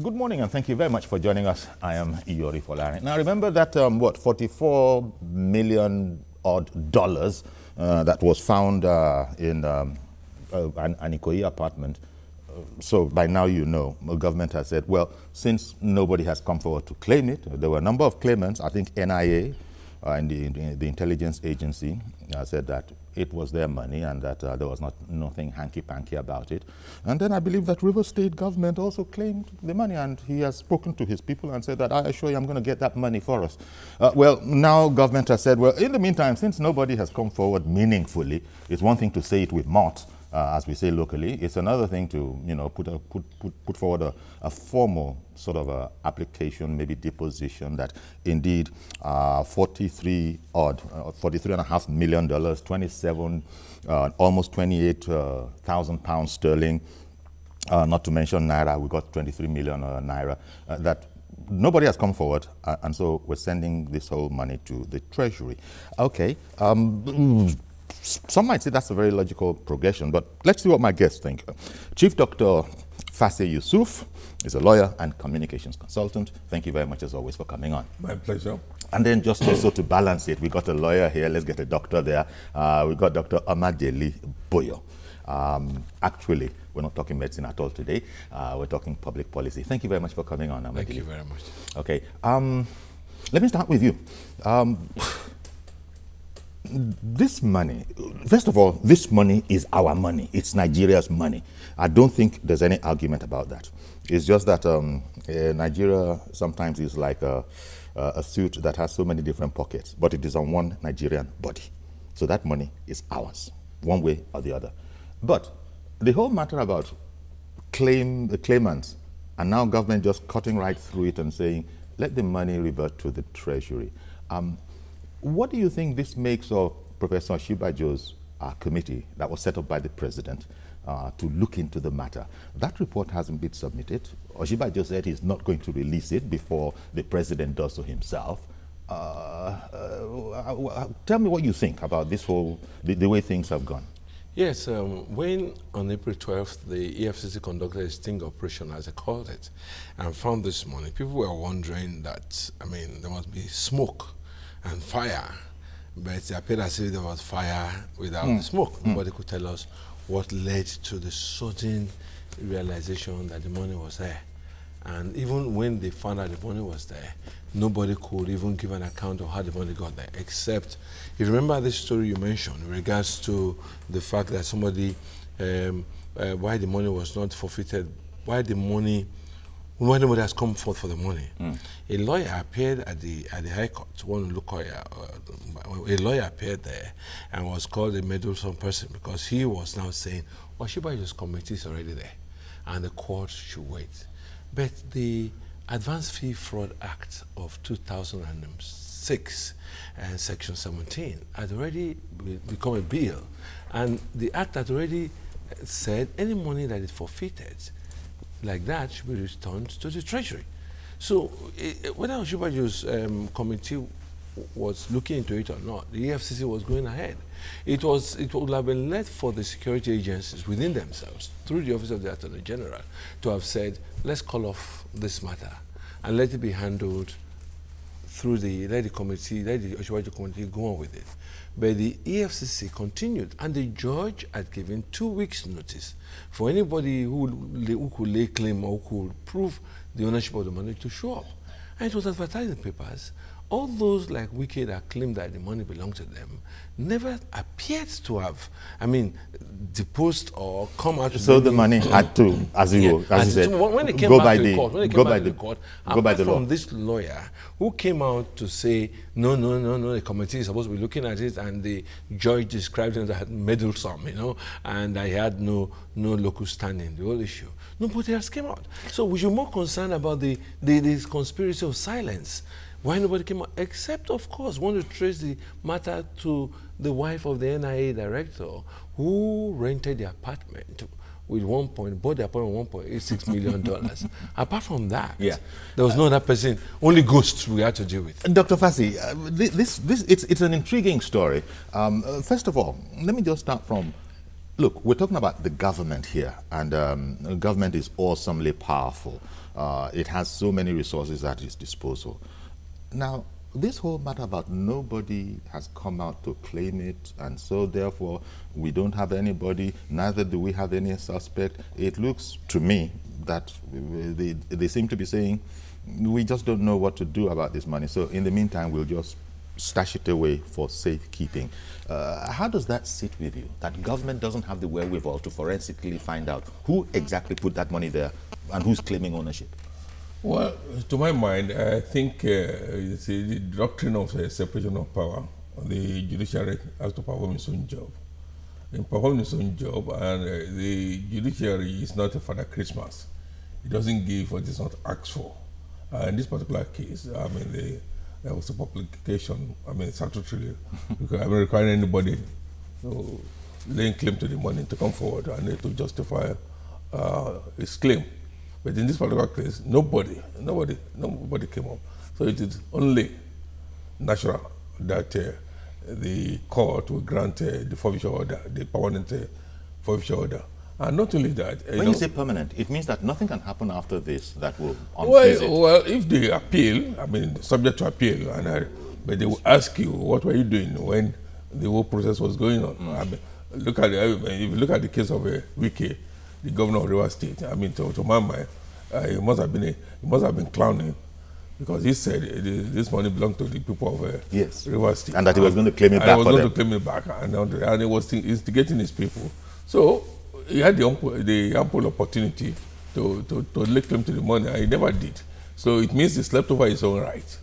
Good morning, and thank you very much for joining us. I am Iyori Folari. Now, remember that, $44 million odd that was found in an Ikoyi apartment. So by now you know, the government has said, well, since nobody has come forward to claim it, there were a number of claimants. I think NIA and the intelligence agency said that it was their money and that there was nothing hanky-panky about it. And then I believe that Rivers State government also claimed the money, and he has spoken to his people and said that, I assure you I'm going to get that money for us. Well, now government has said, well, in the meantime, since nobody has come forward meaningfully, it's one thing to say it with mouth, as we say locally. It's another thing to, put forward a formal sort of application, maybe deposition that indeed $43.5 million, 27, almost 28,000 pounds sterling, not to mention naira. We got 23 million naira. That nobody has come forward, and so we're sending this whole money to the Treasury. Okay. Some might say that's a very logical progression, but let's see what my guests think. Chief Dr. Fasse Yusuf is a lawyer and communications consultant. Thank you very much, as always, for coming on. My pleasure. And then just also to balance it, we got a lawyer here. Let's get a doctor there. We got Dr. Omadele Boyo. Actually, we're not talking medicine at all today. We're talking public policy. Thank you very much for coming on, Omadele. Thank you very much. Okay. Let me start with you. This money, first of all, this money is our money. It's Nigeria's money. I don't think there's any argument about that. It's just that Nigeria sometimes is like a suit that has so many different pockets, but it is on one Nigerian body. So that money is ours, one way or the other. But the whole matter about the claimants, and now government just cutting right through it and saying, let the money revert to the Treasury. What do you think this makes of Professor Oshibajo's committee that was set up by the president to look into the matter? That report hasn't been submitted. Oshibajo said he's not going to release it before the president does so himself. Tell me what you think about this whole, the way things have gone. Yes, when on April 12th, the EFCC conducted a sting operation, as they called it, and found this money, people were wondering that, there must be smoke and fire, but it appeared as if there was fire without the smoke. Nobody could tell us what led to the sudden realization that the money was there. And even when they found out the money was there, nobody could even give an account of how the money got there, except, if you remember this story you mentioned in regards to the fact that somebody, why the money was not forfeited, why nobody has come forth for the money. A lawyer appeared at the High Court, one lawyer, a lawyer appeared there and was called a meddlesome person because he was now saying, Oshibajo's committee is already there and the court should wait. But the Advanced Fee Fraud Act of 2006 and Section 17 had already become a bill, and the act had already said any money that is forfeited like that should be returned to the Treasury. So whether Oshibajo's committee was looking into it or not, the EFCC was going ahead. It would have been left for the security agencies within themselves, through the Office of the Attorney General, to have said, let's call off this matter and let it be handled through let the Oshibajo committee go on with it. But the EFCC continued, and the judge had given 2 weeks' notice for anybody who could lay claim or who could prove the ownership of the money to show up. And it was advertised in papers. All those like Wike that claimed that the money belonged to them never appeared to have, deposed or come out. So the money had to, as you said, when it came go back by to the court, go by the law. From this lawyer who came out to say, no, the committee is supposed to be looking at it, and the judge described him as meddlesome, and I had no local standing, the whole issue. Nobody else came out. So we should be more concerned about this conspiracy of silence. Why nobody came out, except, of course, want to trace the matter to the wife of the NIA director who rented the apartment with bought the apartment $1.86 million. Apart from that, there was no other person, only ghosts we had to deal with. Dr. Fasse, it's an intriguing story. First of all, let me just start from Look, we're talking about the government here, and the government is awesomely powerful. It has so many resources at its disposal. Now, this whole matter about nobody has come out to claim it, and so therefore we don't have anybody, neither do we have any suspect. It looks to me that they seem to be saying, we just don't know what to do about this money. So in the meantime, we'll just stash it away for safekeeping. How does that sit with you? That government doesn't have the wherewithal to forensically find out who exactly put that money there and who's claiming ownership? Well, to my mind, I think it's the doctrine of separation of power. The judiciary has to perform its own job. In performing its own job, and the judiciary is not a Father Christmas. It doesn't give what it's not asked for. In this particular case, I mean, there was a publication, I mean, statutorily, because I'm requiring anybody to laying claim to the money to come forward and to justify his claim. But in this particular case, nobody came up. So it is only natural that the court will grant the forfeiture order, the permanent forfeiture order. And not only that. When you say permanent, it means that nothing can happen after this that will unfreeze it. Well, if they appeal, I mean, subject to appeal, but they will ask you, what were you doing when the whole process was going on? I mean, if you look at the case of Wike, the governor of Rivers State, I mean, to my mind, he must have been clowning, because he said this money belonged to the people of Rivers State, and that he was going to claim it back. And he was going to claim it back, and he was instigating his people. So he had the ample opportunity to lay claim to the money, and he never did. So it means he slept over his own right.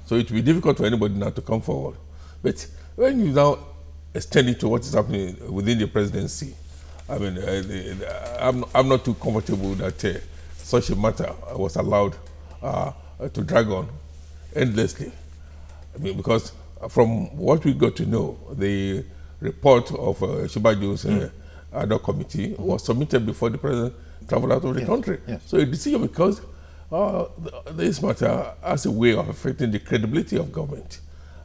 So it will be difficult for anybody now to come forward. But when you now extend it to what is happening within the presidency, I mean, I'm not too comfortable that such a matter was allowed to drag on endlessly. I mean, because from what we got to know, the report of Shibajo's ad hoc committee was submitted before the president traveled out of the country. Yes. So a decision, because this matter has a way of affecting the credibility of government,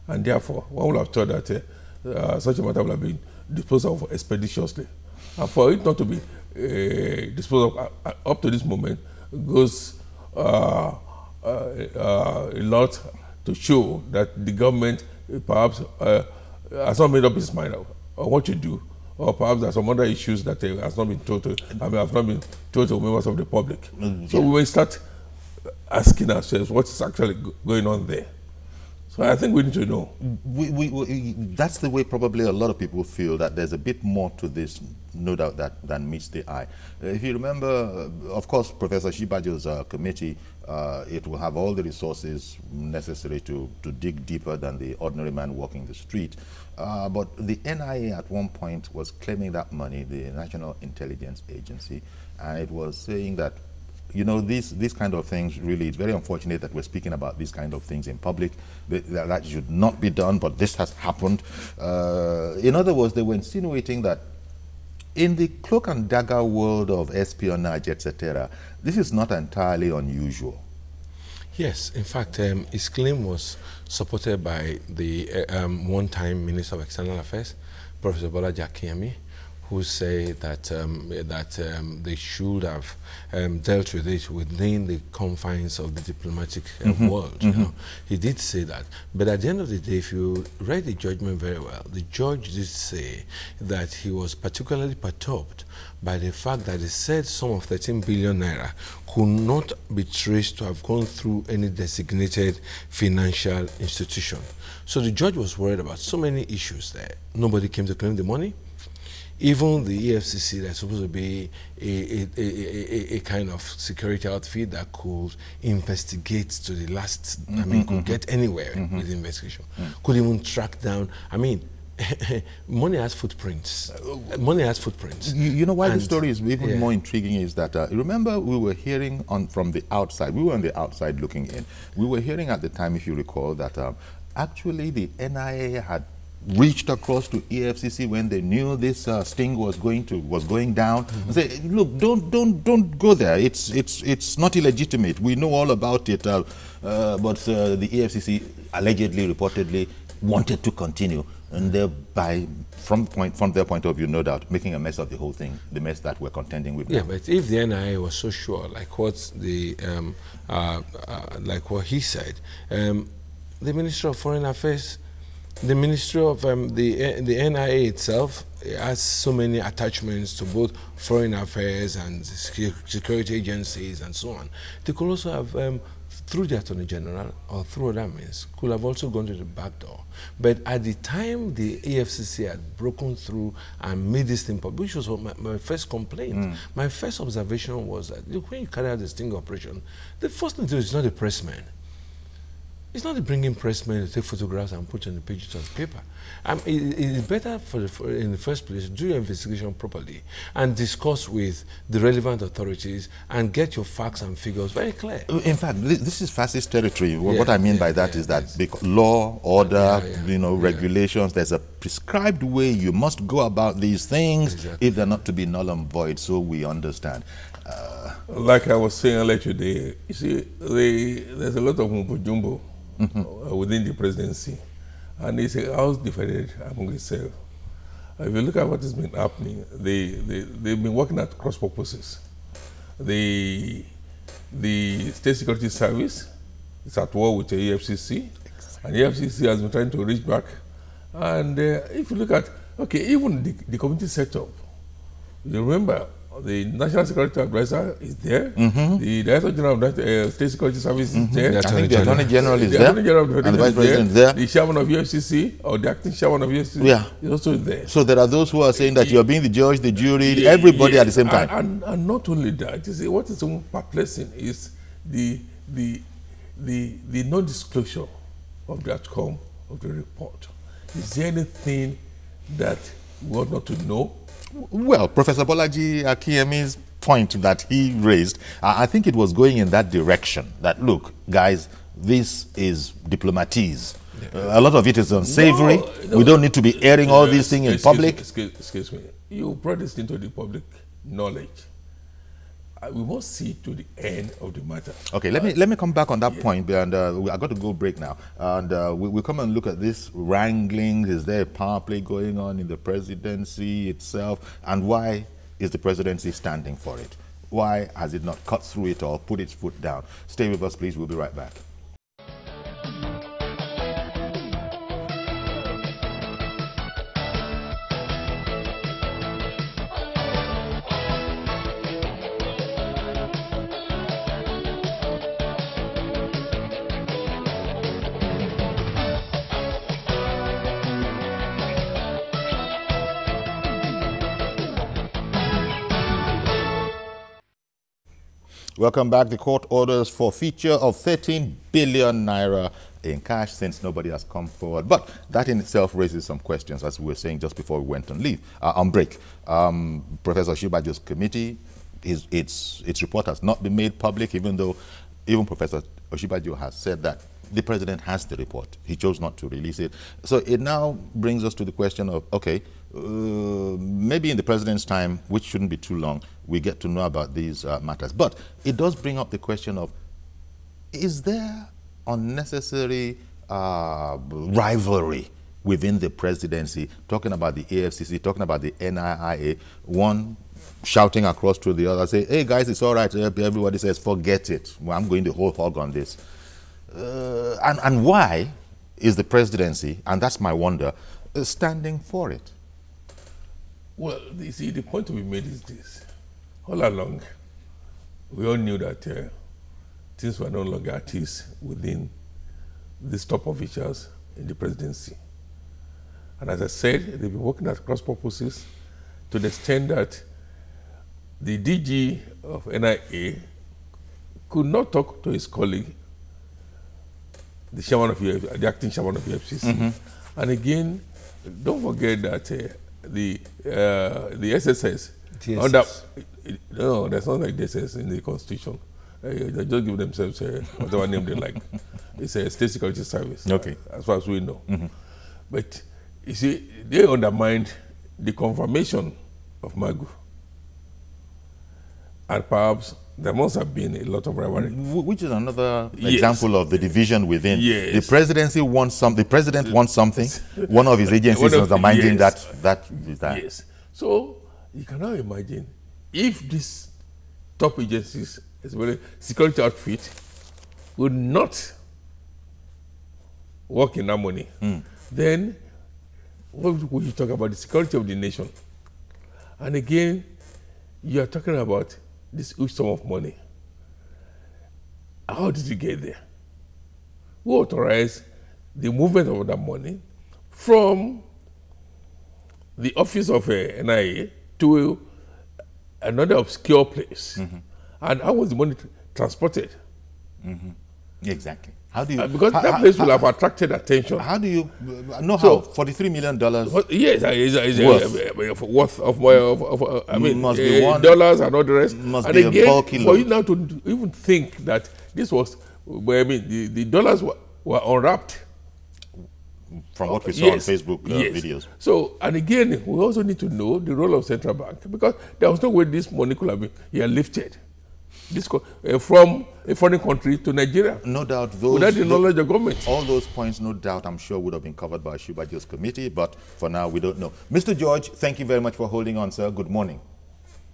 and therefore one would have thought that such a matter would have been disposed of expeditiously. And for it not to be disposed of up to this moment goes a lot to show that the government perhaps has not made up its mind on what to do, or perhaps there are some other issues that has not been told to, have not been told to members of the public. So we will start asking ourselves what is actually going on there. So I think we need to know. That's the way probably a lot of people feel, that there's a bit more to this, no doubt, than meets the eye. If you remember, of course, Professor Shibajo's committee, it will have all the resources necessary to dig deeper than the ordinary man walking the street. But the NIA at one point was claiming that money, the National Intelligence Agency, and it was saying that, you know, these kind of things, really, it's very unfortunate that we're speaking about these kind of things in public. That should not be done, but this has happened. In other words, they were insinuating that in the cloak and dagger world of espionage, etc., this is not entirely unusual. Yes, in fact, his claim was supported by the one-time Minister of External Affairs, Professor Bolaji Akinyemi, who say that they should have dealt with it within the confines of the diplomatic world. You know? He did say that. But at the end of the day, if you read the judgment very well, the judge did say that he was particularly perturbed by the fact that he said sum of 13 billion naira could not be traced to have gone through any designated financial institution. So the judge was worried about so many issues there. Nobody came to claim the money. Even the EFCC, that's supposed to be a kind of security outfit that could investigate to the last, I mean, could get anywhere with the investigation, could even track down, I mean, money has footprints. Money has footprints. You know why the story is even more intriguing is that, remember, we were hearing from the outside, we were on the outside looking in, we were hearing at the time, if you recall, that actually the NIA had reached across to EFCC when they knew this sting was going down, and say, look, don't go there. It's not illegitimate. We know all about it, but the EFCC allegedly, reportedly wanted to continue. and thereby, from their point of view, no doubt, making a mess of the whole thing, the mess that we're contending with Yeah, now. but if the NIA was so sure, like what the like what he said, the Ministry of Foreign Affairs, the Ministry of the NIA itself has so many attachments to both foreign affairs and security agencies and so on. They could also have, through the Attorney General or through other means, could have also gone to the back door. But at the time the EFCC had broken through and made this thing public, which was my first complaint. My first observation was that, look, when you carry out the sting operation, the first thing to do is not a pressman. It's not bringing pressmen to take photographs and put on the pages of paper. It's better in the first place, do your investigation properly and discuss with the relevant authorities and get your facts and figures very clear. In fact, this is fascist territory. What I mean by that is that law, order, regulations, there's a prescribed way you must go about these things if they're not to be null and void, so we understand. Like I was saying earlier today, you see, there's a lot of mumbo-jumbo within the presidency, and it's a house divided among itself. If you look at what has been happening, they've been working at cross purposes. The State Security Service is at war with the EFCC, and the EFCC has been trying to reach back. And if you look at, okay, even the committee setup, you remember, the National Security Advisor is there. The Director General of the State Security Service is there. I think the Attorney General is there. The Attorney General and the Vice President is there. The Chairman of EFCC or the Acting Chairman of EFCC is also there. So there are those who are saying that you're being the judge, the jury, everybody at the same time. And not only that, you see, what is so perplexing is the non-disclosure of the outcome of the report. Is there anything that we ought not to know? Well, Professor Bolaji Akinyemi's point that he raised, I think it was going in that direction, that look, guys, this is diplomatese. A lot of it is unsavory. No, we don't need to be airing all these things in public. Excuse me. You brought this into the public knowledge. We must see to the end of the matter. Okay, let me come back on that point, and I got to go break now. And we'll come and look at this wrangling. Is there a power play going on in the presidency itself? And why is the presidency standing for it? Why has it not cut through it or put its foot down? Stay with us, please. We'll be right back. Welcome back. The court orders forfeiture of 13 billion naira in cash since nobody has come forward. But that in itself raises some questions, as we were saying just before we went on break. Professor Oshibajo's committee, its report has not been made public, even though even Professor Oshibajo has said that the president has the report. He chose not to release it. So it now brings us to the question of, okay, maybe in the president's time, which shouldn't be too long, we get to know about these matters. But it does bring up the question of, is there unnecessary rivalry within the presidency, talking about the AFCC, talking about the NIA, one shouting across to the other, say, hey guys, it's all right. Everybody says, forget it. Well, I'm going the whole hog on this. And why is the presidency, and that's my wonder, standing for it? Well, you see, the point to be made is this. All along, we all knew that things were no longer at ease within these top officials in the presidency. And as I said, they've been working at cross purposes to the extent that the DG of NIA could not talk to his colleague, the chairman of the acting chairman of the FCC. And again, don't forget that the SSS, no, there's not like DSS in the Constitution. They just give themselves whatever name they like. It's a state security service, okay, as far as we know. But you see, they undermined the confirmation of Magu, and perhaps there must have been a lot of rivalry. Which is another example of the division within. Yes. The presidency wants something. The president wants something. One of his agencies is undermining that. Yes. So you cannot imagine if these top agencies, especially security outfit, would not work in harmony. Then what will you talk about? The security of the nation. And again, you are talking about this huge sum of money. How did you get there? Who authorized the movement of that money from the office of NIA to another obscure place? And how was the money transported? Exactly. How do you? Because that place will have attracted attention. How do you know how $43 million? Yes, worth of I mean, must be dollars and all the rest. Must and be again, a bulky for load. you now to even think that this was, I mean, the dollars were unwrapped. From what we saw on Facebook videos. So, and again, we also need to know the role of central bank, because there was no way this money could have been lifted from a foreign country to Nigeria. No doubt, without the knowledge of government. All those points, no doubt, I'm sure would have been covered by Shibajo's committee, but for now, we don't know. Mr. George, thank you very much for holding on, sir. Good morning.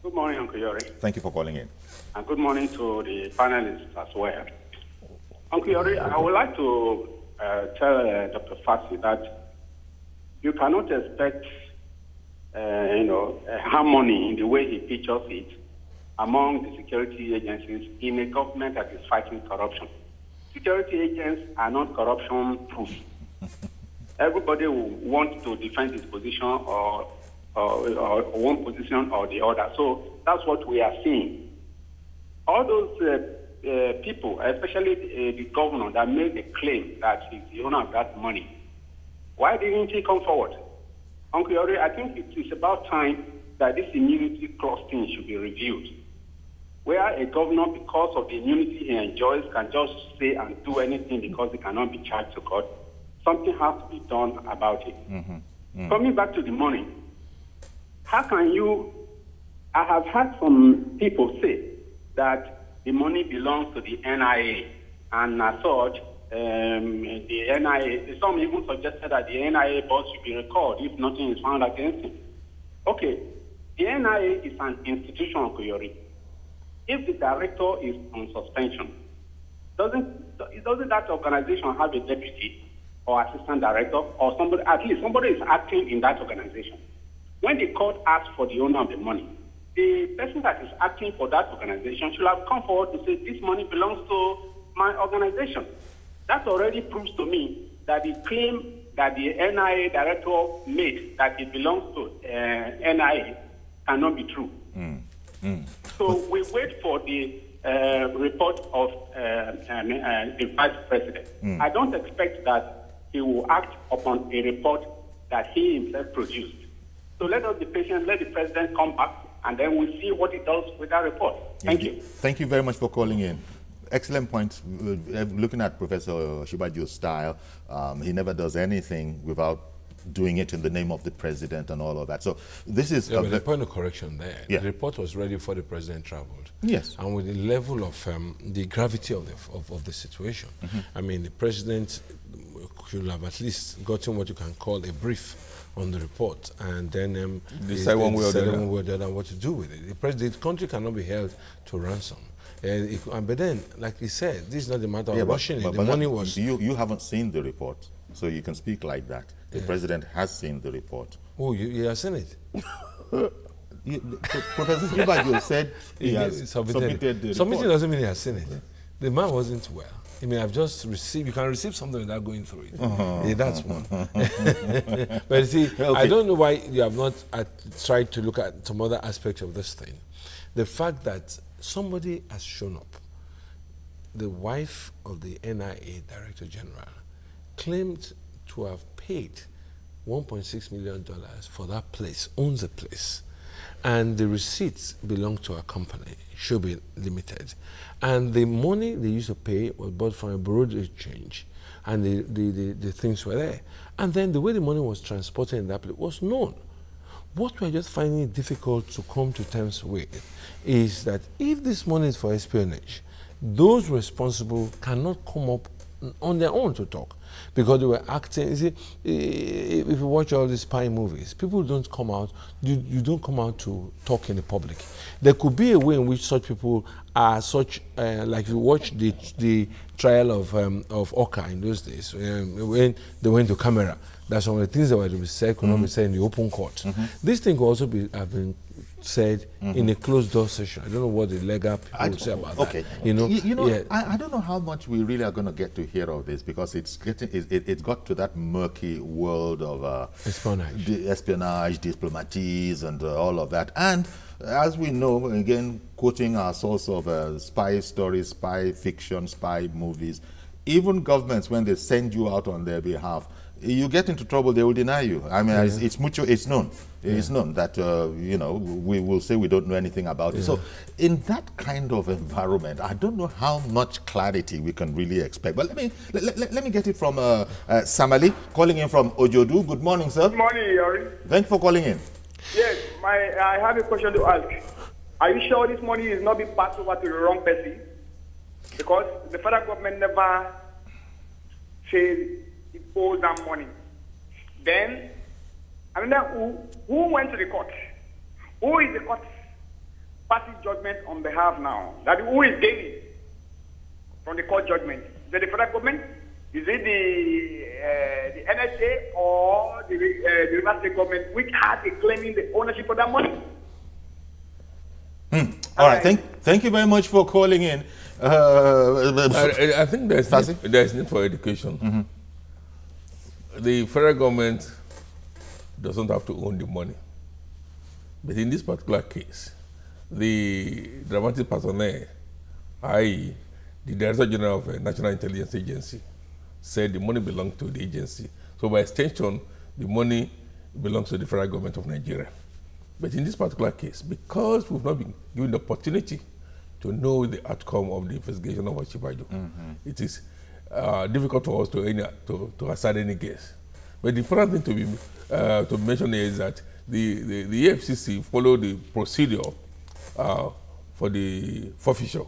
Good morning, Uncle Yori. Thank you for calling in. And good morning to the panelists as well. Uncle Yori, I would like to tell Dr. Fassi that you cannot expect, harmony in the way he pictures it among the security agencies in a government that is fighting corruption. Security agents are not corruption-proof. Everybody will want to defend his position or one position or the other. So that's what we are seeing. All those people, especially the governor that made the claim that he's the owner of that money, why didn't he come forward? Uncle Yori, I think it is about time that this immunity clause thing should be reviewed, where a governor, because of the immunity he enjoys, can just say and do anything because he cannot be charged to court. Something has to be done about it. Coming back to the money, how can you, I have heard some people say that the money belongs to the NIA, and as such, the NIA, some even suggested that the NIA boss should be recalled if nothing is found against him. Okay, the NIA is an institution, Uncle Yori. If the director is on suspension, doesn't that organization have a deputy or assistant director or somebody, at least somebody is acting in that organization? When the court asks for the owner of the money, the person that is acting for that organization should have come forward to say, this money belongs to my organization. That already proves to me that the claim that the NIA director made that it belongs to NIA cannot be true. So we wait for the report of the vice president. I don't expect that he will act upon a report that he himself produced. So let us be patient, let the president come back, and then we'll see what he does with that report. Thank you. Thank you very much for calling in. Excellent point. Looking at Professor Shibajo's style, he never does anything without doing it in the name of the president and all of that. So this is but the point of correction there. Yeah. The report was ready before the president traveled. Yes. And with the level of the gravity of the situation, I mean, the president should have at least gotten what you can call a brief on the report, and then decide one way or the other what to do with it. The country cannot be held to ransom. But then, like he said, this is not the matter of rushing it. The money was... You haven't seen the report, so you can speak like that. The president has seen the report. Oh, you have seen it? Professor Shibajo said he has submitted the report. Submitting doesn't mean he has seen it. The man wasn't well. I mean, I've just received, you can receive something without going through it. Yeah, that's one. But you see, okay. I don't know why you have not tried to look at some other aspects of this thing. The fact that somebody has shown up, the wife of the NIA Director General, claimed to have paid $1.6 million for that place, owns the place, and the receipts belong to a company, should be limited. And the money they used to pay was bought from a bureau de change, and the things were there. And then the way the money was transported in that place was known. What we're just finding it difficult to come to terms with is that if this money is for espionage, those responsible cannot come up on their own to talk, because they were acting. You see, if you watch all these spy movies, people don't come out. You don't come out to talk in the public. There could be a way in which such people are such, like you watch the trial of Oka in those days, when they went to camera. That's one of the things that were to be said could not be said in the open court. This thing could also have been said in a closed door session. I don't know what the legal people will say about that. You know, yeah. I don't know how much we really are going to get to hear of this, because it's got to that murky world of espionage, diplomatics, and all of that. And as we know, again, quoting our source of spy stories, spy fiction, spy movies, even governments, when they send you out on their behalf, you get into trouble, they will deny you. I mean, it's known. It's known that, you know, we will say we don't know anything about it. So in that kind of environment, I don't know how much clarity we can really expect. But let me get it from Samali, calling in from Ojodu. Good morning, sir. Good morning, Yori. Thanks for calling in. Yes, I have a question to ask. Are you sure this money is not being passed over to the wrong person? Because the federal government never says it owes that money. Then, I mean, who went to the court? Who is the court passing judgment on behalf now? That who is gaining from the court judgment? Is it the federal government? Is it the NSA or the Rivers State government, which has a claiming the ownership of that money? All right, thank you very much for calling in. I think there's need for education. The federal government doesn't have to own the money. But in this particular case, the dramatic personnel, i.e., the Director General of the National Intelligence Agency, said the money belongs to the agency. So by extension, the money belongs to the federal government of Nigeria. But in this particular case, because we've not been given the opportunity to know the outcome of the investigation of Oshibajo, it is difficult for us to assign any guess. But the important thing to mention is that the EFCC followed the procedure for the forfeiture,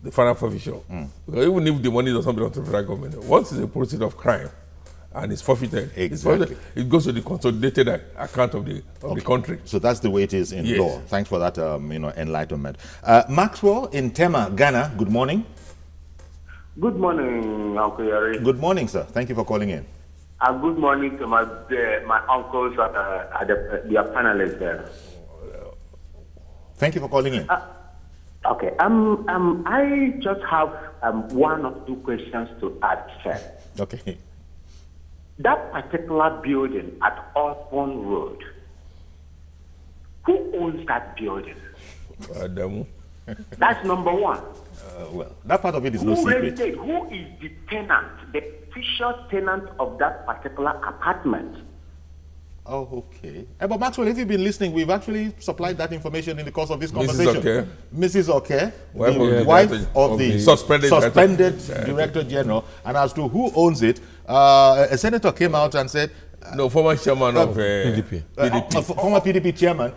the final forfeiture. Because even if the money doesn't belong to the federal government, once it's a proceed of crime and it's forfeited, it goes to the consolidated account of the country. So that's the way it is in law. Thanks for that enlightenment. Maxwell in Tema, Ghana, good morning. Good morning, Uncle Yari. Good morning, sir. Thank you for calling in. Good morning to my uncles at their panelists there. Thank you for calling in. Okay. I just have one or two questions to ask, sir. Okay. That particular building at Osborne Road, who owns that building? That's number one. Well, that part of it is no secret. Who is the tenant, the official tenant of that particular apartment? Oh, okay. But Maxwell, if you've been listening, we've actually supplied that information in the course of this conversation. Mrs. Oke, the wife of the suspended Director General, and as to who owns it, a senator came out and said... No, former chairman of PDP. Former PDP chairman.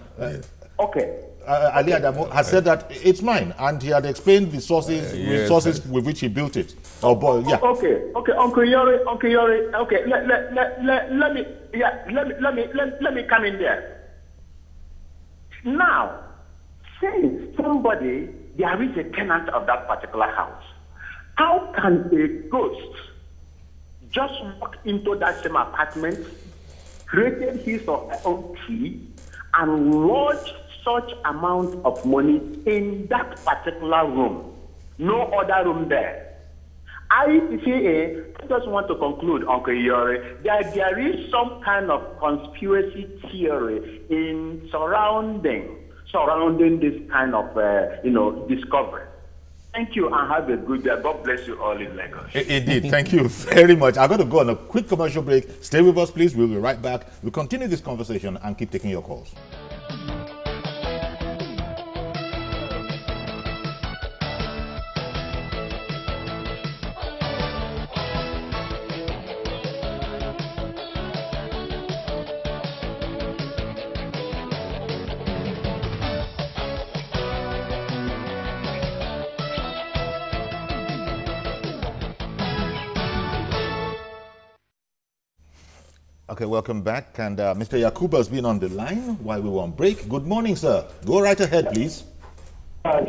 Okay. Ali Adamu has said that it's mine, and he had explained the resources with which he built it. Okay, Uncle Yori. Okay, let me come in there. Now, since there is a tenant of that particular house, how can a ghost just walk into that same apartment, created his or her own key, and lodge such amount of money in that particular room? No other room there. I just want to conclude, Uncle Yori, that there is some kind of conspiracy theory in surrounding this kind of discovery. Thank you and have a good day. God bless you all in Lagos. Indeed. Thank you very much. I'm going to go on a quick commercial break. Stay with us, please. We'll be right back. We'll continue this conversation and keep taking your calls. Okay, welcome back. And Mr. Yakuba has been on the line while we were on break. Good morning, sir. Go right ahead, please. Hello,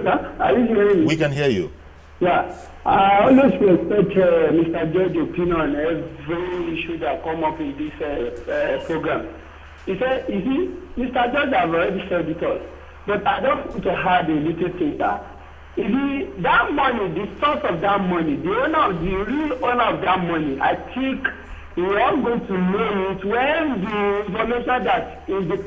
sir. Are you hearing me? We can hear you. Yeah. I always respect Mr. George's opinion on every issue that come up in this program. He said, you see, Mr. George have already said it all. But I don't want to add a little thing that you see, that money, the source of that money, the real owner of that money, I think we are going to know it when the information that in the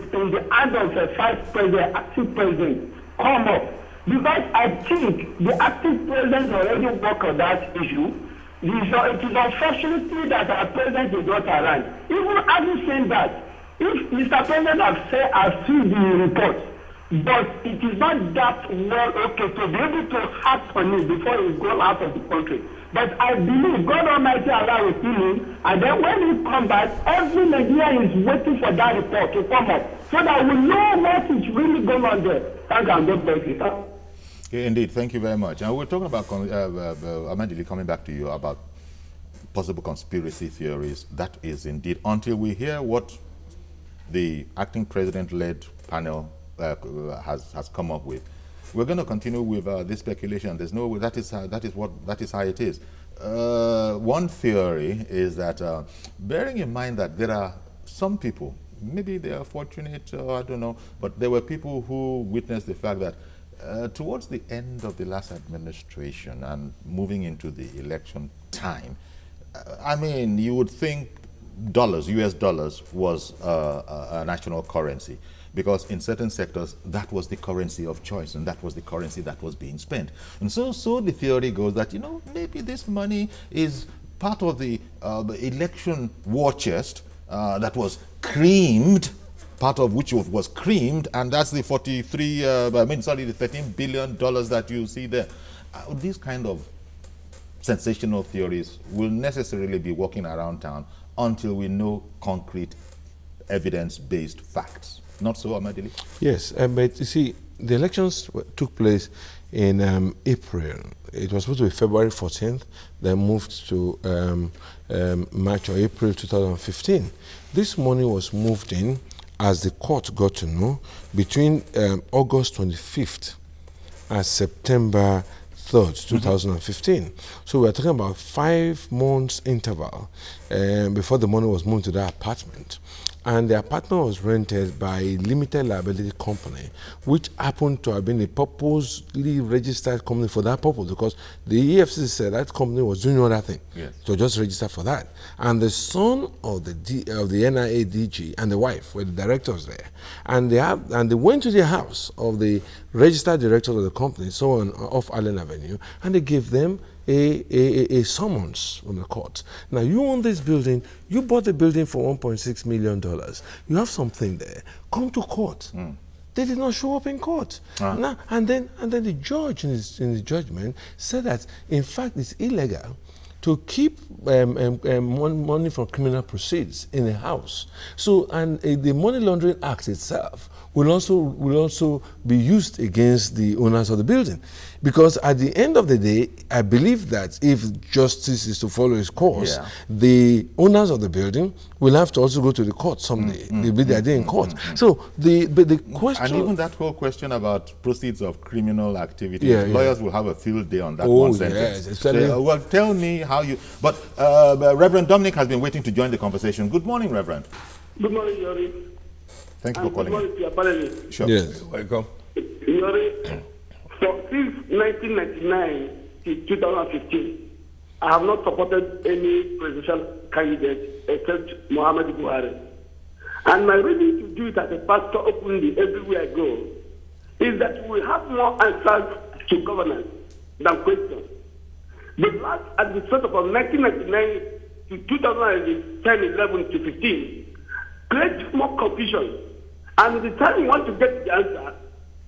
hand of the vice president, acting president, come up. Because I think the acting president already worked on that issue. It is unfortunate that our president is not around. Even having said that, if Mr. President has seen the report, but it is not that well okay to be able to act on it before he goes out of the country. But I believe God Almighty Allah will see him, and then when he comes back, every Nigerian is waiting for that report to come up, so that we know what is really going on there. Thank you, and God bless you. Okay, indeed, thank you very much. And we're talking about, Amandili, coming back to you about possible conspiracy theories. That is indeed, until we hear what the acting president-led panel has come up with. We're going to continue with this speculation. There's no, that is how it is. One theory is that, bearing in mind that there are some people, maybe they are fortunate, I don't know, but there were people who witnessed the fact that towards the end of the last administration and moving into the election time, I mean, you would think dollars, US dollars, was a national currency, because in certain sectors that was the currency of choice and that was the currency that was being spent. And so the theory goes that, you know, maybe this money is part of the election war chest that was creamed, part of which was creamed, and that's the the $13 billion that you see there. These kind of sensational theories will necessarily be walking around town until we know concrete evidence-based facts. Not so, Amadili? Yes, but you see, the elections took place in April. It was supposed to be February 14th, then moved to March or April 2015. This money was moved in, as the court got to know, between August 25th and September 3rd, 2015. So we're talking about 5 months interval before the money was moved to that apartment. And the apartment was rented by a limited liability company, which happened to have been a purposely registered company for that purpose, because the EFCC said that company was doing another thing. Yes. So just register for that. And the son of the NIA DG and the wife were the directors there. And they went to the house of the registered director of the company, so on, off Allen Avenue, and they gave them a summons from the court. Now, you own this building, you bought the building for $1.6 million. You have something there. Come to court. They did not show up in court. Now, and then the judge in his judgment said that, in fact, it's illegal to keep money from criminal proceeds in a house. So, and the Money Laundering Act itself will also be used against the owners of the building. Because at the end of the day, I believe that if justice is to follow its course, the owners of the building will have to also go to the court someday. They'll be there in court. So the question... And even that whole question about proceeds of criminal activity, lawyers will have a field day on that one sentence. Yes, so, well, tell me how you... But Reverend Dominic has been waiting to join the conversation. Good morning, Reverend. Good morning, Yori. Thank you for calling. Good morning to your panelists. Sure. Yes. Welcome. Yori, so since 1999 to 2015, I have not supported any presidential candidate except Muhammad Buhari. And my reason to do it as a pastor openly everywhere I go is that we have more answers to governance than questions. The last administration from 1999 to 2010, 11 to 15 creates more confusion. And the time you want to get the answer,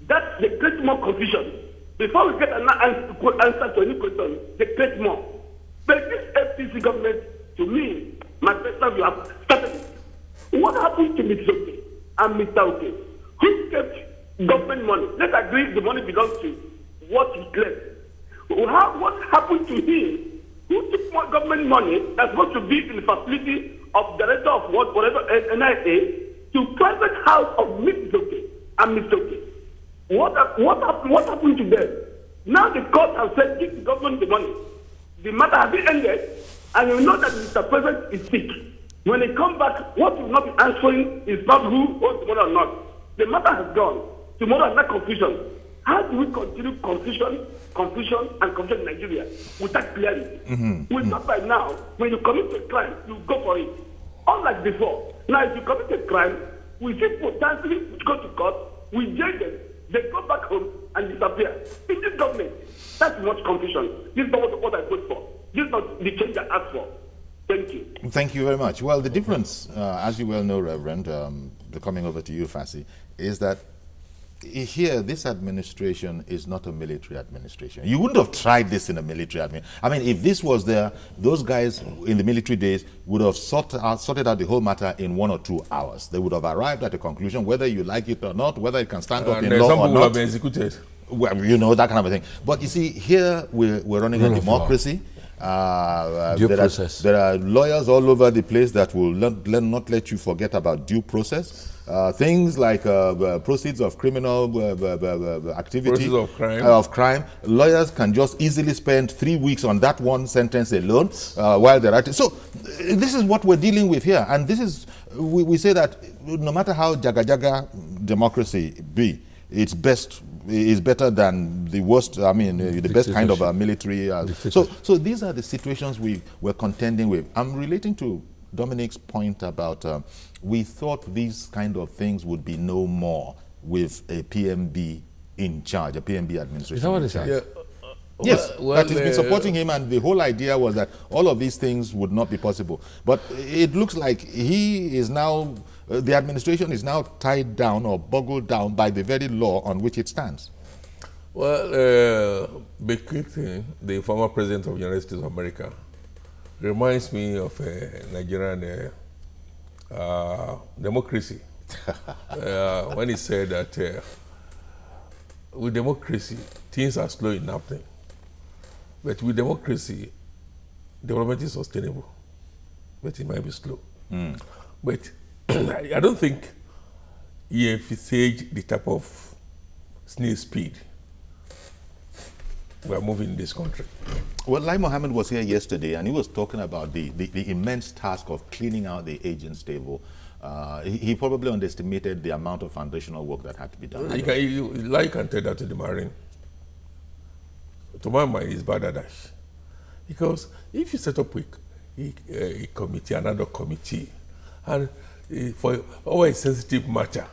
that they create more confusion. Before we get an answer to any question, they create more. But this FCC government, to me, my personal view, have started. What happened to Mr. Oke and Mr. Oke? Who kept government money? Let's agree the money belongs to what he claimed. What happened to him? Who took more government money that's supposed to be in the facility of director of whatever NIA to private house of Mr. and Mr. What happened to them? Now the court has said give the government the money. The matter has been ended, and you know that Mr. President is sick. When he comes back, what will not be answering is not who owes the money or not. The matter has gone. Tomorrow is not confusion. How do we continue confusion in Nigeria without clarity? We thought by now, when you commit a crime, you go for it. Unlike before. Now, if you commit a crime, we see potentially go to court, we jail them, they go back home and disappear. In this government, that's much confusion. This is not what I vote for. This is not the change I asked for. Thank you. Thank you very much. Well, the difference, as you well know, Reverend, coming over to you, Fassi, is that here, this administration is not a military administration. You wouldn't have tried this in a military administration. I mean, if this was there, those guys in the military days would have sorted out the whole matter in 1 or 2 hours. They would have arrived at a conclusion, whether you like it or not, whether it can stand up in law or not. Have been executed. Well, you know, that kind of a thing. But you see, here we're running a democracy. There are lawyers all over the place that will not let you forget about due process. Things like proceeds of criminal activity, of crime. Lawyers can just easily spend 3 weeks on that one sentence alone while they're acting. So this is what we're dealing with here. And this is, we say that no matter how jaga democracy be, it's better than the worst, I mean, the best kind of military. So these are the situations we're contending with. I'm relating to Dominic's point about we thought these kind of things would be no more with a PMB in charge, a PMB administration. Is that what it says? Yes, that has been supporting him, and the whole idea was that all of these things would not be possible. But it looks like he is now, the administration is now tied down or boggled down by the very law on which it stands. Well, bequeathing the former president of the United States of America reminds me of Nigerian democracy. When he said that with democracy, things are slow in happening. But with democracy, development is sustainable. But it might be slow. But I don't think he envisaged the type of snail speed we are moving in this country. Well, Lai Mohammed was here yesterday, and he was talking about the immense task of cleaning out the agent's table. He probably underestimated the amount of foundational work that had to be done. Lai can tell that to the Marine. To my mind, it's Badadash. Because if you set up a committee, another committee, and for a sensitive matter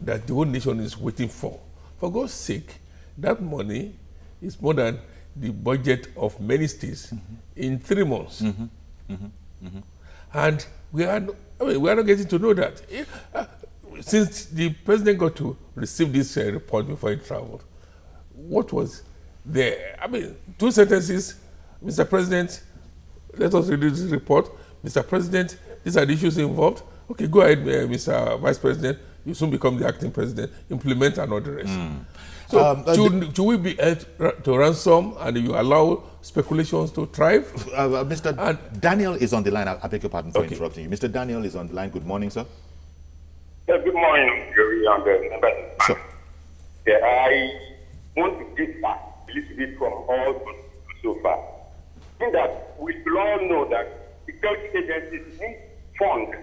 that the whole nation is waiting for God's sake, that money is more than the budget of many states in 3 months. And we are not getting to know that. Since the president got to receive this report before he traveled, what was there? I mean, 2 sentences, Mr. President, let us read this report. Mr. President, these are the issues involved. Okay, go ahead, Mr. Vice President. You soon become the acting president. Implement and all the rest. So should we be held to ransom and you allow speculations to thrive? Mr. Daniel is on the line. I beg your pardon for interrupting you. Mr. Daniel is on the line. Good morning, sir. Good morning, Jerry. Sure. Yeah, I want to get back a little bit from all so far. In that we all know that security agencies need funds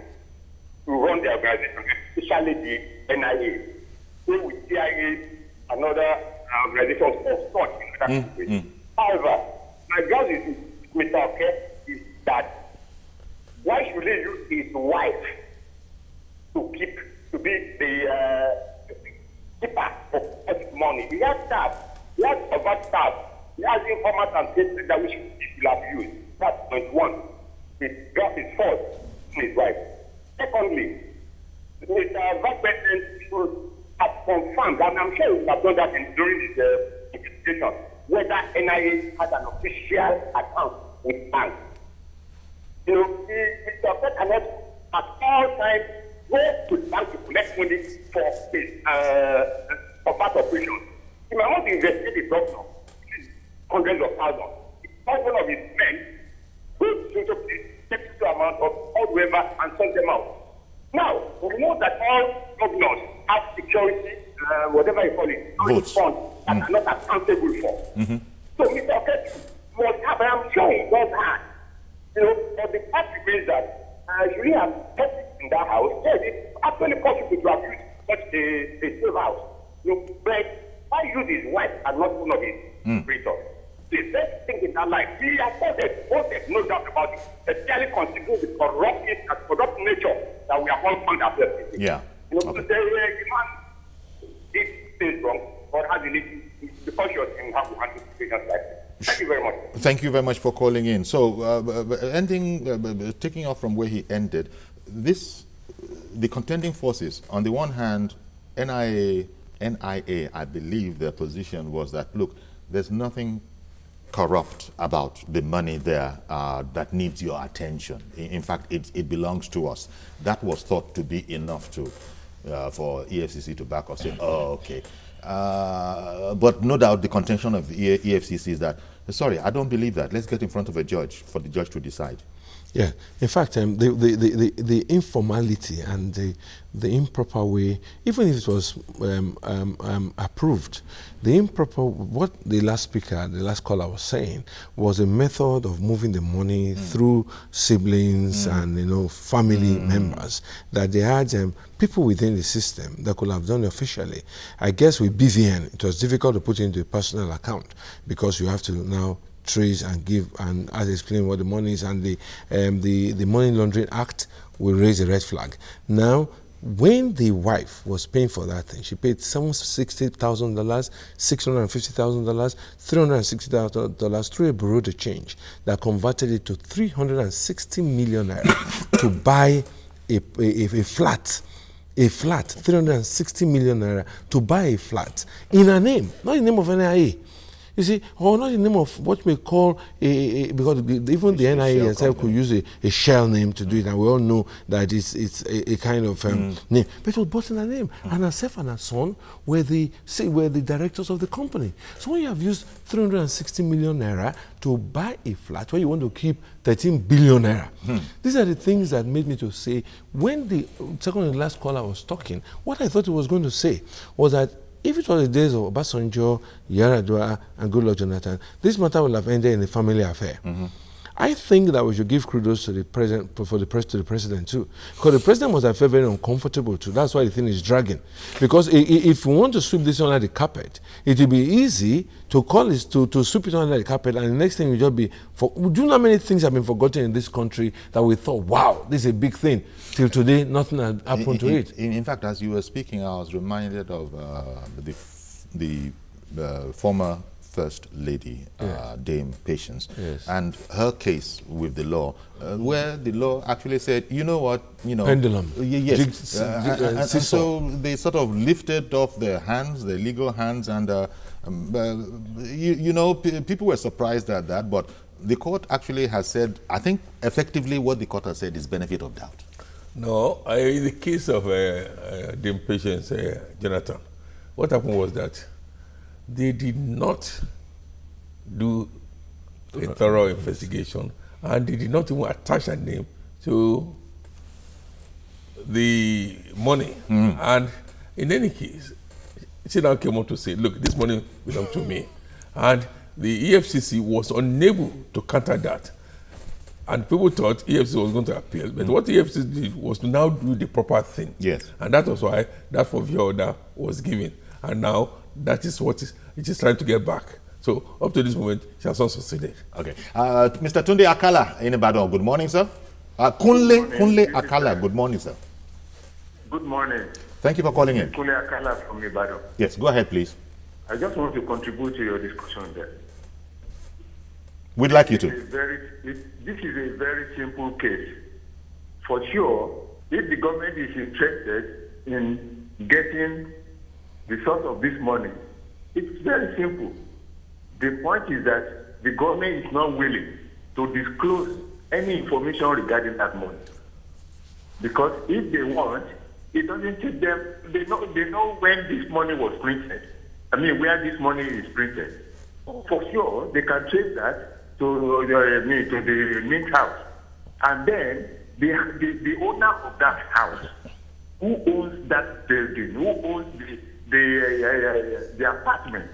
to run their organization, especially the NIA. So with CIA and other organizations of such in that situation. However, my ground is Mr. Okay, is that why should he use his wife to be the keeper of money? He has staff, he has about staff, he has informants and cases that we should have used. That's point one. His job is false to his wife. Secondly, Mr. Vice President should have confirmed, and I'm sure he would have done that during the investigation, whether NIA has an official account with banks. You know, Mr. President at all times go to the bank to collect money for his for part operation. He might want to investigate the doctor. hundreds of thousands. One of his men goes to takes the amount of all whoever and sends them out. Now, we know that all governors have security, whatever you call it, votes funds that are not accountable for. So Mr. Okechukwu must have, I'm sure he does have. You know, but the fact remains that you have people in that house. Yes, it's actually possible to abuse such a safe house. You know, but why use his wife and not one of his creators? The best thing in that life, he has voted, no doubt about it, especially considering the corrupt nature that we have all found ourselves in. Yeah. You know, to say, the man did things wrong, or has to be cautious in how to handle situations like this. Thank you very much. Thank you very much for calling in. So, taking off from where he ended, the contending forces, on the one hand, NIA, I believe their position was that, look, there's nothing corrupt about the money there that needs your attention. In fact, it belongs to us. That was thought to be enough to for EFCC to back off, saying, oh, okay. But no doubt the contention of the EFCC is that, sorry, I don't believe that. Let's get in front of a judge for the judge to decide. Yeah, in fact, the informality and the improper way, even if it was approved, the improper, what the last speaker, the last caller was saying, was a method of moving the money through siblings and, you know, family members, that they had people within the system that could have done it officially. I guess with BVN, it was difficult to put into a personal account because you have to now trace and give, and as explained what the money is, and the Money Laundering Act will raise a red flag. Now, when the wife was paying for that thing, she paid $760,000, $650,000, $360,000 through a bureau de change that converted it to 360 million naira to buy a flat. A flat, 360 million naira to buy a flat in her name, not in the name of NIA. You see, or not in the name of what we call because even the NIA itself could use a shell name to do it, and we all know that it's a kind of name. But it was bought in her name, and herself and her son were the directors of the company. So when you have used 360 million naira to buy a flat where you want to keep 13 billion naira, these are the things that made me to say, when the second and last caller was talking, what I thought he was going to say was that if it was the days of Obasanjo, Yar'Adua, and Goodluck Jonathan, this matter would have ended in a family affair. I think that we should give kudos to the president, to the president too, because the president must have felt very uncomfortable too. That's why the thing is dragging. Because if we want to sweep this under the carpet, it will be easy to call this to sweep it under the carpet, and the next thing will just be. Do you know how many things have been forgotten in this country that we thought, wow, this is a big thing. Till today, nothing had happened to it. In fact, as you were speaking, I was reminded of the former First Lady, Dame Patience, and her case with the law, where the law actually said, you know what, you know, pendulum. Yes, and so they sort of lifted off their hands, their legal hands, and you know, people were surprised at that, but the court actually has said, I think effectively what the court has said is benefit of doubt. No, in the case of Dame Patience, Jonathan, what happened was that they did not do a thorough investigation, and they did not even attach a name to the money. And in any case, she now came up to say, look, this money belongs to me. And the EFCC was unable to counter that. And people thought EFCC was going to appeal, but what the EFCC did was to now do the proper thing. Yes. And that was why that forfeiture order was given. And now that is what it is trying to get back. So up to this moment, she has not succeeded. Okay. Mr. Tunde Akala in Ibadan, good morning, sir. Kunle Akala, good morning, sir. Good morning. Thank you for calling in. Kunle Akala from Ibadan. Yes, go ahead, please. I just want to contribute to your discussion there. We'd like you to. This is a very simple case. For sure, if the government is interested in getting the source of this money, it's very simple. The point is that the government is not willing to disclose any information regarding that money. Because if they want, it doesn't take them, they know when this money was printed. I mean, where this money is printed. for sure, they can trace that to the Mint House. And then the owner of that house, who owns that building, who owns the apartment,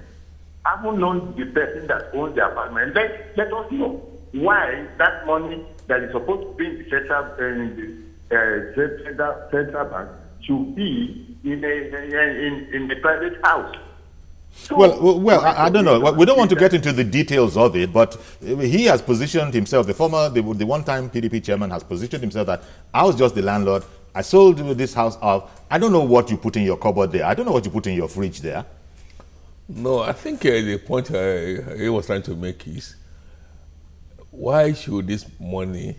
I haven't known the person that owns the apartment. Let us know why that money that is supposed to be in the central bank should be in the private house. So, well, I don't know. We don't want to get into the details of it, but he has positioned himself, the one-time PDP chairman has positioned himself that I was just the landlord. I sold this house off. I don't know what you put in your cupboard there. I don't know what you put in your fridge there. No, I think the point he was trying to make is, why should this money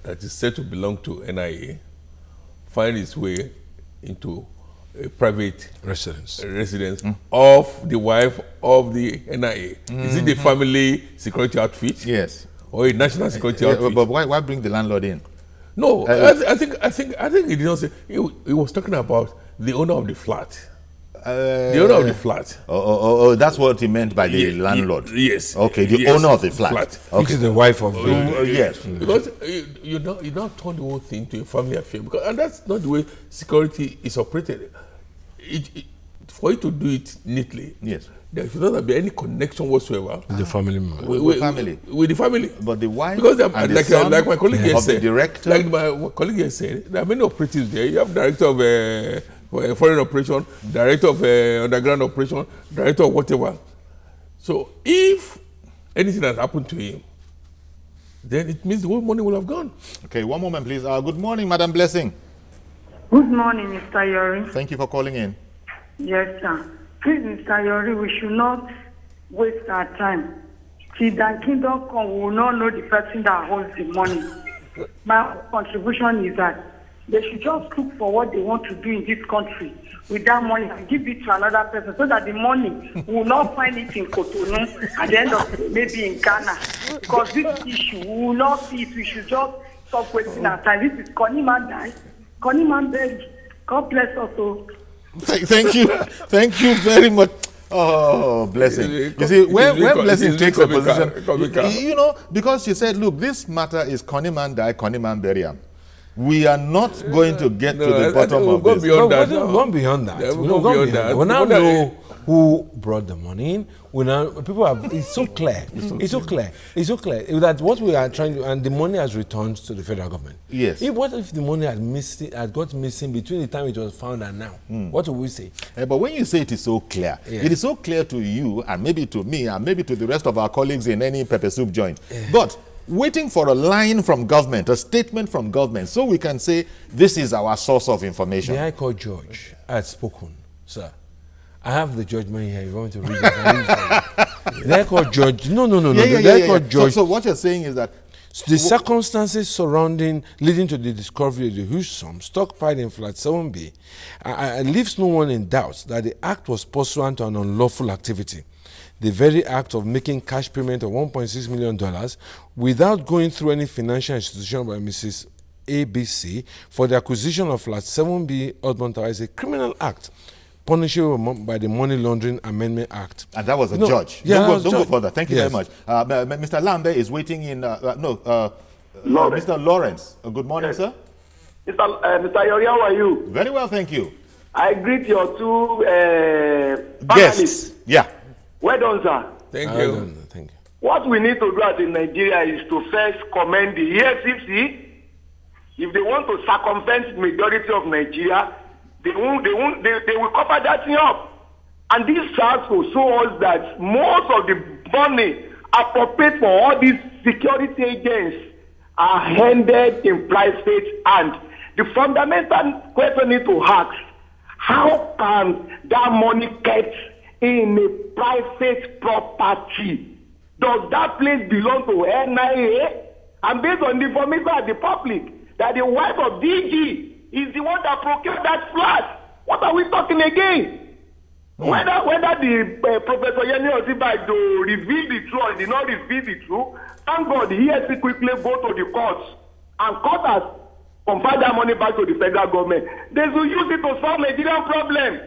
that is said to belong to NIA find its way into a private residence of the wife of the NIA? Is it the family security outfit? Yes. Or a national security outfit? But why bring the landlord in? No, I think he did not say. He was talking about the owner of the flat. The owner of the flat. Oh, that's what he meant by the landlord. Yes. Okay, the owner of the flat. Okay. Which is the wife of the... yes. Because you don't turn the whole thing to a family affair. And that's not the way security is operated. For you to do it neatly, yes, there should not be any connection whatsoever with the family. With the family. But the wife, because and the son like my colleague here said, director, like my colleague here said, there are many operatives there. You have director of foreign operation, director of underground operation, director of whatever. So if anything has happened to him, then it means the whole money will have gone. Okay, one moment, please. Good morning, Madam Blessing. Good morning, Mr. Yori. Thank you for calling in. Yes, sir. Please, Mr. Yori, we should not waste our time. Till that kingdom come, we will not know the person that holds the money. My contribution is that they should just look for what they want to do in this country with that money and give it to another person so that the money will not find it in Cotonou at the end of the day, maybe in Ghana. Because this issue, we will not see it. We should just stop wasting our time. This is Connie Mandai. Connie Mandai. God bless us all. Thank you. Thank you very much. Oh, Blessing. You see, where Blessing takes a position, you know, because she said, look, this matter is Connie Mandai, Connie Mandariam. We are not going to get to the bottom of this. We're going beyond that. We now know who brought the money in. We now, people have, it's so clear. It's so clear that what we are trying to, and the money has returned to the federal government. Yes. What if the money had got missing between the time it was found and now? What do we say? But when you say it is so clear, it is so clear to you and maybe to me and maybe to the rest of our colleagues in any pepper soup joint. But waiting for a line from government, a statement from government, so we can say this is our source of information. The High Court judge had spoken, sir. I have the judgment here. You want me to read it? The High Court judge. No. The High Court judge. So what you're saying is that the circumstances surrounding leading to the discovery of the huge sum stockpiled in Flat 7B leaves no one in doubt that the act was pursuant to an unlawful activity. The very act of making cash payment of $1.6 million without going through any financial institution by Mrs. ABC for the acquisition of Flat 7B Osborn Tower is a criminal act punishable by the Money Laundering Amendment Act. And that was a judge. Yeah, don't go further. Thank you very much. Mr. Lambert is waiting in, Mr. Lawrence. Good morning, sir. Mr. Yori, how are you? Very well, thank you. I greet your two guests. Yeah. Well done, sir. Thank you. Thank you. What we need to do as in Nigeria is to first commend the EFCC. If they want to circumvent the majority of Nigeria, they will cover that thing up. And this starts to show us that most of the money appropriate for all these security agents are handed in private hands. The fundamental question is to ask, how can that money kept in a private property? Does that place belong to NIA? And based on the information of the public, that the wife of DG is the one that procured that flat. What are we talking again? Whether the Professor Yemi Osinbajo revealed the truth or did not reveal the truth, thank God the EFCC quickly go to the courts, and court has conferred that money back to the federal government. They will use it to solve Nigerian problem.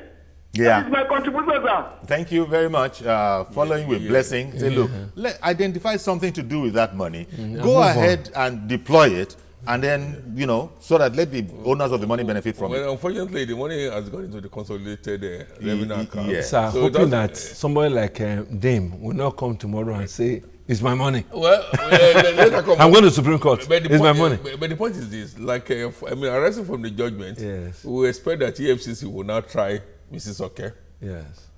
Yeah. That is my contribution, sir. Thank you very much. Following with blessing, say, look, identify something to do with that money. Go ahead and deploy it, and then, you know, so that let the owners of the money benefit from it. Well, unfortunately, the money has gone into the consolidated revenue account. Yeah. Sir, So hoping that somebody like Dame will not come tomorrow and say, it's my money. Well, later come I'm going to Supreme Court. It's my money. But the point is this, like, I mean, arising from the judgment, Yes. we expect that EFCC will now try Mrs. Oke. Yes.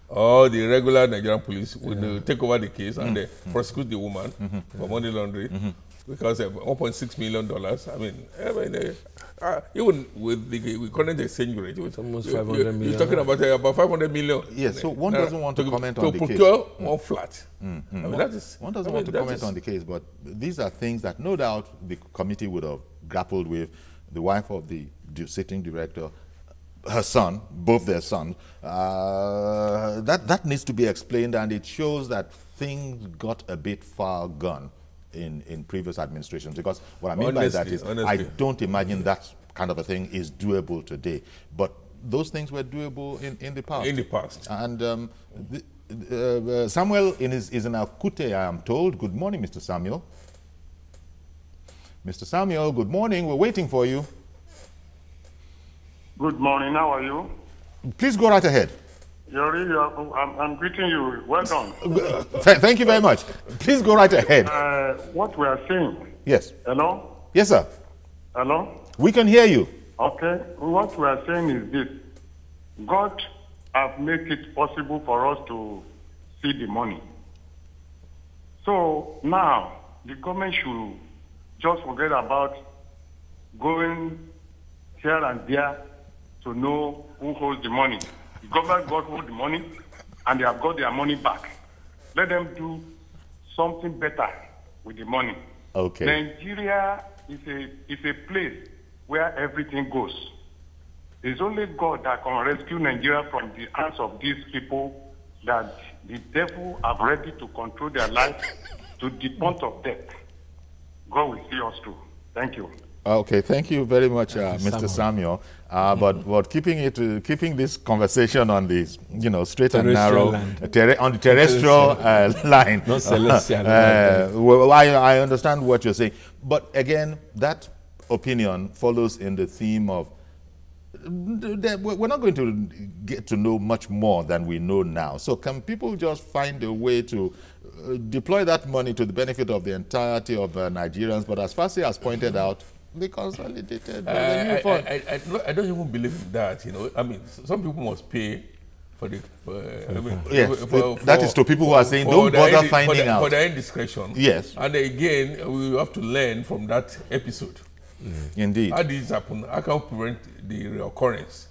Or the regular Nigerian police will take over the case and prosecute the woman for money laundering because of $1.6 million. I mean, even with the current exchange rate, it's almost 500 million. You're talking about 500 million. Yes, so one doesn't want to comment on the case. To procure one flat. I mean, that is, one doesn't want to comment on the case, but these are things that no doubt the committee would have grappled with. The wife of the sitting director, her son, both their sons, that needs to be explained, and it shows that things got a bit far gone in previous administrations, because what I mean by that is I don't imagine that kind of a thing is doable today, but those things were doable in the past. In the past. And Samuel is in Akute, I am told. Good morning, Mr. Samuel. Mr. Samuel, good morning. We're waiting for you. Good morning. How are you? Please go right ahead. I'm greeting you. Well done. Thank you very much. Please go right ahead. What we are saying. Yes. Hello? Yes, sir. Hello? We can hear you. Okay. What we are saying is this. God has made it possible for us to see the money. So now, the government should just forget about going here and there to know who holds the money. The government got hold the money, and they have got their money back. Let them do something better with the money. Okay. Nigeria is a place where everything goes. It's only God that can rescue Nigeria from the hands of these people that the devil are ready to control their life to the point of death. God will see us through. Thank you. Okay, thank you very much, Mr. Samuel. But keeping this conversation on this, straight and narrow, on the terrestrial line. Not celestial. Well, I understand what you're saying, but again, that opinion follows in the theme of we're not going to get to know much more than we know now. So can people just find a way to deploy that money to the benefit of the entirety of Nigerians? But as Fassi has pointed out, they consolidated the new fund. I don't even believe in that. I mean, some people must pay for the. That is to people who are saying, don't bother finding out. For their indiscretion. Yes. And again, we have to learn from that episode. Indeed. How did this happen? How can we prevent the reoccurrence?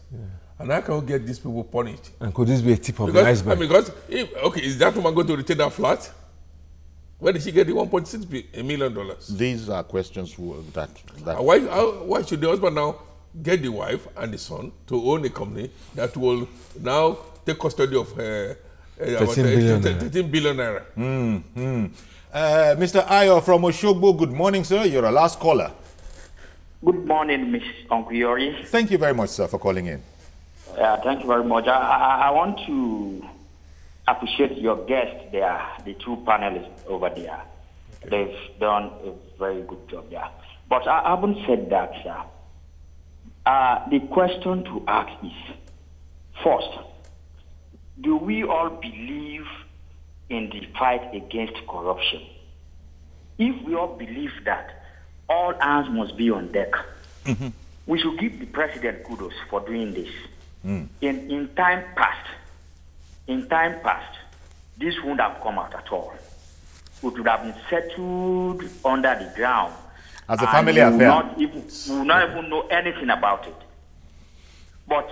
And how can we get these people punished? And could this be a tip of the iceberg? Is that woman going to retain that flat? Where did she get the $1.6 million? These are questions that why should the husband now get the wife and the son to own a company that will now take custody of 13 billion naira? Mr. Ayo from Oshogbo, good morning, sir. You're a last caller. Good morning, Ms. Onkuyori. Thank you very much, sir, for calling in. Thank you very much. I want to appreciate your guests there, the two panelists over there. They've done a very good job there. But I haven't said that, sir. The question to ask is, first, do we all believe in the fight against corruption? If we all believe that, all hands must be on deck. We should give the president kudos for doing this. In time past, this wouldn't have come out at all. It would have been settled under the ground. As a family affair. We will not even know anything about it. But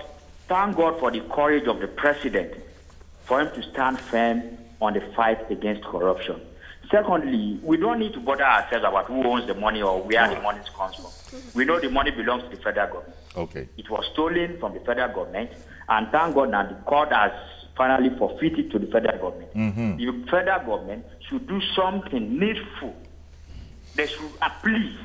thank God for the courage of the president for him to stand firm on the fight against corruption. Secondly, we don't need to bother ourselves about who owns the money or where the money comes from. We know the money belongs to the federal government. Okay. It was stolen from the federal government, and thank God now the court has finally forfeited to the federal government. The federal government should do something needful. They should, please,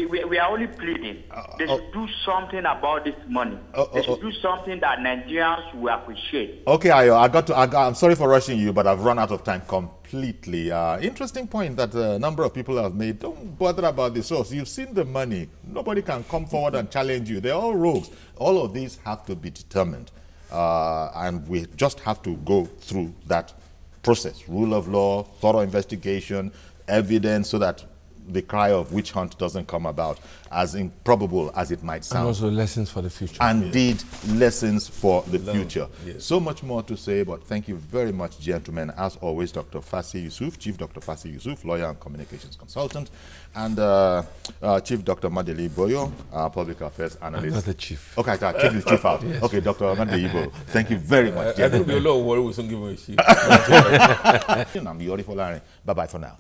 we are only pleading. They should do something about this money. They should do something that Nigerians will appreciate. Okay, Ayo, I'm sorry for rushing you, but I've run out of time completely. Interesting point that a number of people have made. Don't bother about the source. You've seen the money. Nobody can come forward and challenge you. They're all rogues. All of these have to be determined. And we just have to go through that process. Rule of law, thorough investigation, evidence, so that the cry of witch hunt doesn't come about, as improbable as it might sound. And also lessons for the future. Indeed, lessons for the future. Yes. So much more to say, but thank you very much, gentlemen. As always, Dr. Fassi Yusuf, Chief Dr. Fassi Yusuf, lawyer and communications consultant, and Chief Dr. Madeli Boyo, public affairs analyst. I'm not the chief. Okay, I keep the chief out. Yes. Okay, Dr. Madeli Boyo, thank you very much, I think we a lot of worry we don't give him a chief. I'm Yori Folari. Bye-bye for now.